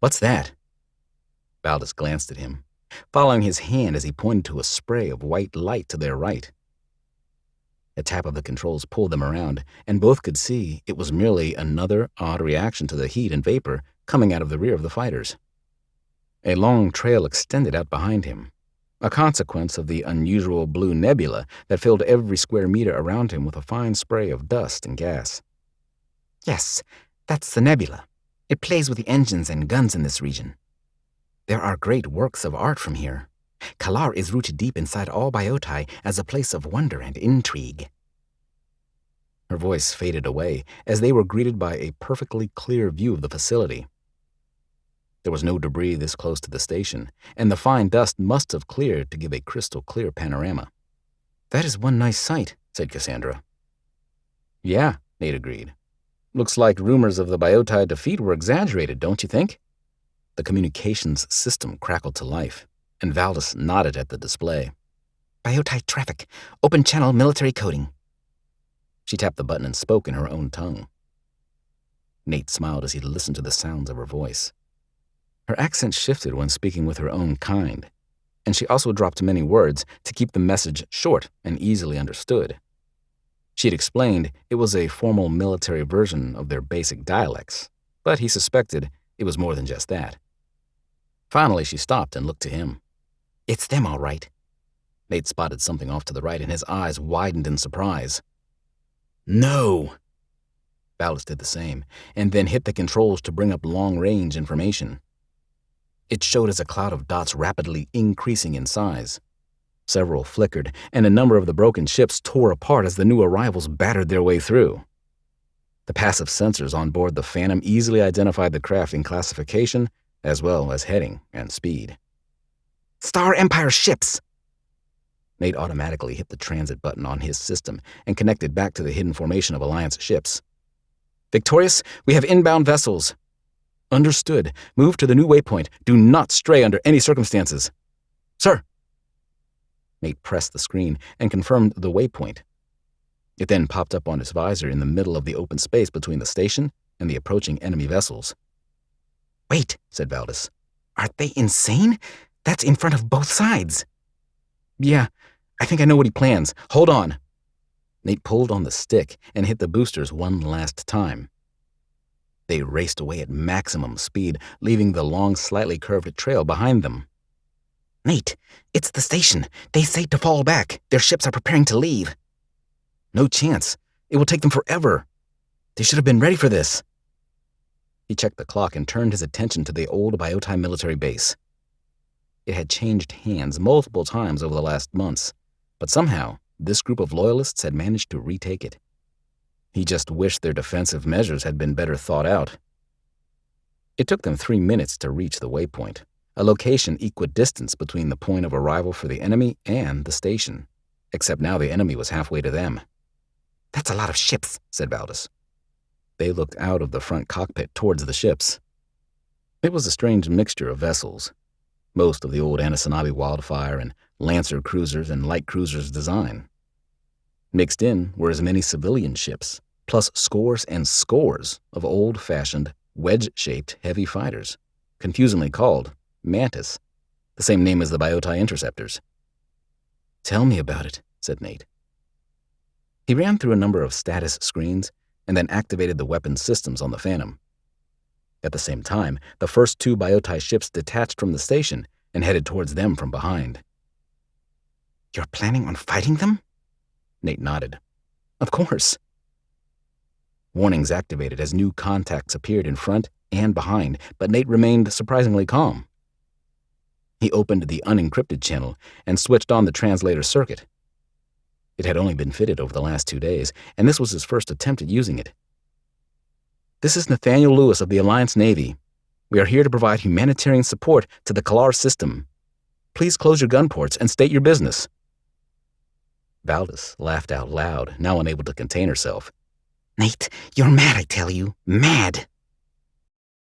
What's that? Valdis glanced at him, following his hand as he pointed to a spray of white light to their right. A tap of the controls pulled them around, and both could see it was merely another odd reaction to the heat and vapor coming out of the rear of the fighters. A long trail extended out behind him, a consequence of the unusual blue nebula that filled every square meter around him with a fine spray of dust and gas. Yes, that's the nebula. It plays with the engines and guns in this region. There are great works of art from here. Kalar is rooted deep inside all Byotai as a place of wonder and intrigue. Her voice faded away as they were greeted by a perfectly clear view of the facility. There was no debris this close to the station, and the fine dust must have cleared to give a crystal-clear panorama. That is one nice sight, said Cassandra. Yeah, Nate agreed. Looks like rumors of the Byotai defeat were exaggerated, don't you think? The communications system crackled to life, and Valdis nodded at the display. Byotai traffic. Open channel military coding. She tapped the button and spoke in her own tongue. Nate smiled as he listened to the sounds of her voice. Her accent shifted when speaking with her own kind, and she also dropped many words to keep the message short and easily understood. She had explained it was a formal military version of their basic dialects, but he suspected it was more than just that. Finally, she stopped and looked to him. It's them, all right. Nate spotted something off to the right, and his eyes widened in surprise. No! Valdis did the same, and then hit the controls to bring up long-range information. It showed as a cloud of dots rapidly increasing in size. Several flickered, and a number of the broken ships tore apart as the new arrivals battered their way through. The passive sensors on board the Phantom easily identified the craft in classification, as well as heading and speed. Star Empire ships! Nate automatically hit the transit button on his system and connected back to the hidden formation of Alliance ships. Victorious, we have inbound vessels. Understood. Move to the new waypoint. Do not stray under any circumstances. Sir. Nate pressed the screen and confirmed the waypoint. It then popped up on his visor in the middle of the open space between the station and the approaching enemy vessels. Wait, said Valdis. Are they insane? That's in front of both sides. Yeah, I think I know what he plans. Hold on. Nate pulled on the stick and hit the boosters one last time. They raced away at maximum speed, leaving the long, slightly curved trail behind them. Nate, it's the station. They say to fall back. Their ships are preparing to leave. No chance. It will take them forever. They should have been ready for this. He checked the clock and turned his attention to the old Byotai military base. It had changed hands multiple times over the last months, but somehow this group of loyalists had managed to retake it. He just wished their defensive measures had been better thought out. It took them 3 minutes to reach the waypoint, a location equidistant between the point of arrival for the enemy and the station, except now the enemy was halfway to them. That's a lot of ships, said Valdis. They looked out of the front cockpit towards the ships. It was a strange mixture of vessels, most of the old Anishinaabe Wildfire and Lancer cruisers and light cruisers design. Mixed in were as many civilian ships, plus scores and scores of old-fashioned, wedge-shaped heavy fighters, confusingly called Mantis, the same name as the Byotai interceptors. Tell me about it, said Nate. He ran through a number of status screens and then activated the weapon systems on the Phantom. At the same time, the first 2 Byotai ships detached from the station and headed towards them from behind. You're planning on fighting them? Nate nodded. Of course. Warnings activated as new contacts appeared in front and behind, but Nate remained surprisingly calm. He opened the unencrypted channel and switched on the translator circuit. It had only been fitted over the last 2 days, and this was his first attempt at using it. This is Nathaniel Lewis of the Alliance Navy. We are here to provide humanitarian support to the Kalar system. Please close your gun ports and state your business. Valdis laughed out loud, now unable to contain herself. Nate, you're mad, I tell you. Mad.